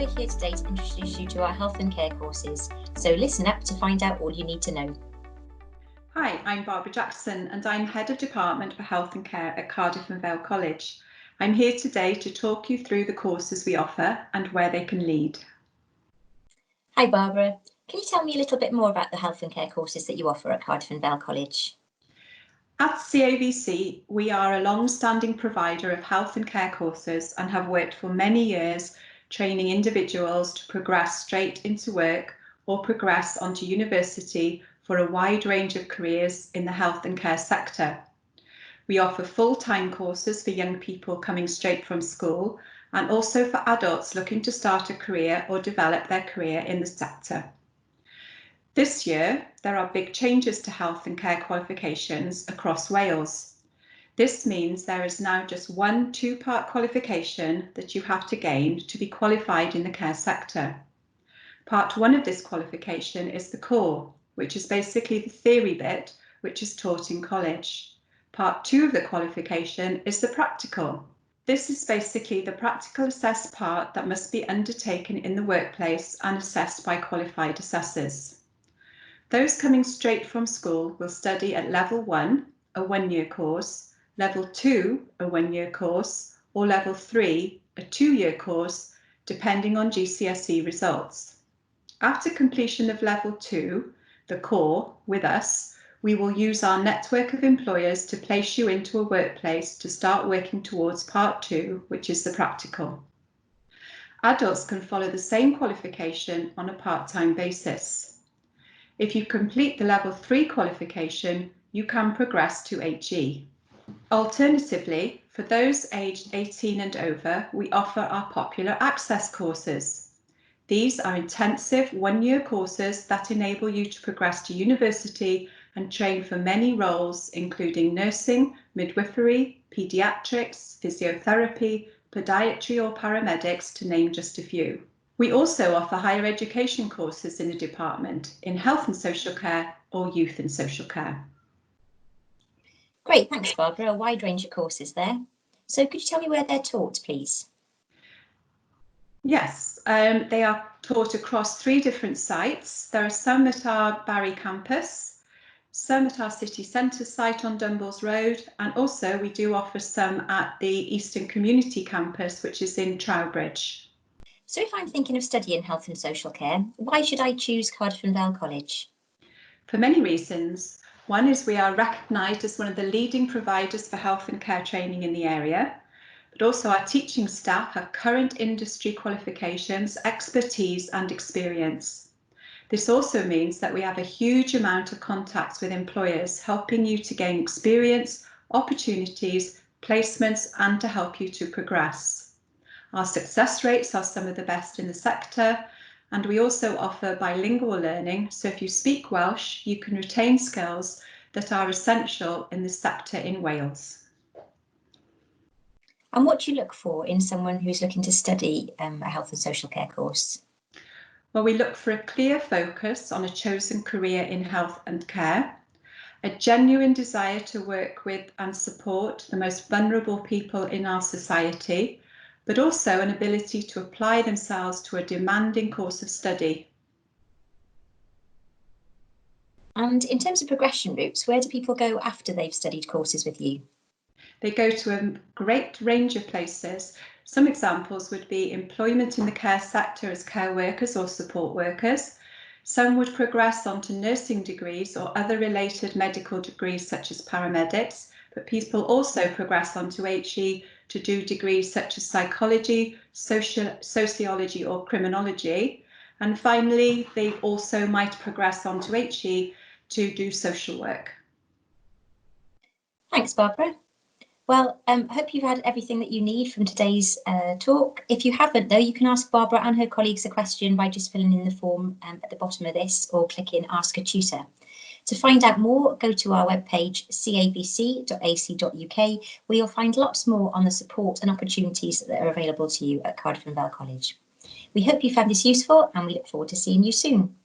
we're here today to introduce you to our health and care courses, so listen up to find out all you need to know. Hi, I'm Barbara Jackson and I'm Head of Department for Health and Care at Cardiff and Vale College. I'm here today to talk you through the courses we offer and where they can lead. Hi Barbara, can you tell me a little bit more about the health and care courses that you offer at Cardiff and Vale College? At CAVC, we are a long-standing provider of health and care courses and have worked for many years training individuals to progress straight into work or progress onto university for a wide range of careers in the health and care sector. We offer full-time courses for young people coming straight from school and also for adults looking to start a career or develop their career in the sector. This year, there are big changes to health and care qualifications across Wales. This means there is now just one two-part qualification that you have to gain to be qualified in the care sector. Part 1 of this qualification is the core, which is basically the theory bit, which is taught in college. Part 2 of the qualification is the practical. This is basically the practical assessed part that must be undertaken in the workplace and assessed by qualified assessors. Those coming straight from school will study at Level 1, a one-year course, Level 2, a one-year course, or Level 3, a two-year course, depending on GCSE results. After completion of Level 2, the core, with us, we will use our network of employers to place you into a workplace to start working towards Part 2, which is the practical. Adults can follow the same qualification on a part-time basis. If you complete the Level 3 qualification, you can progress to HE. Alternatively, for those aged 18 and over, we offer our popular access courses. These are intensive one-year courses that enable you to progress to university and train for many roles, including nursing, midwifery, paediatrics, physiotherapy, podiatry or paramedics, to name just a few. We also offer higher education courses in the department in health and social care or youth and social care. Great, thanks Barbara, a wide range of courses there. So could you tell me where they're taught, please? Yes, they are taught across 3 different sites. There are some at our Barry campus, some at our city centre site on Dumballs Road, and also we do offer some at the Eastern Community campus, which is in Trowbridge. So if I'm thinking of studying health and social care, why should I choose Cardiff and Vale College? For many reasons. One is we are recognised as one of the leading providers for health and care training in the area, but also our teaching staff have current industry qualifications, expertise and experience. This also means that we have a huge amount of contacts with employers, helping you to gain experience, opportunities, placements and to help you to progress. Our success rates are some of the best in the sector, and we also offer bilingual learning, so if you speak Welsh, you can retain skills that are essential in the sector in Wales. And what do you look for in someone who's looking to study a health and social care course? Well, we look for a clear focus on a chosen career in health and care, a genuine desire to work with and support the most vulnerable people in our society, but also an ability to apply themselves to a demanding course of study. And in terms of progression routes, where do people go after they've studied courses with you? They go to a great range of places. Some examples would be employment in the care sector as care workers or support workers. Some would progress on to nursing degrees or other related medical degrees such as paramedics, but people also progress on to HE to do degrees such as psychology, sociology or criminology. And finally, they also might progress on to HE to do social work. Thanks, Barbara. Well, I hope you've had everything that you need from today's talk. If you haven't, though, you can ask Barbara and her colleagues a question by just filling in the form at the bottom of this or clicking Ask a Tutor. To find out more, go to our webpage cavc.ac.uk, where you'll find lots more on the support and opportunities that are available to you at Cardiff and Vale College. We hope you found this useful and we look forward to seeing you soon.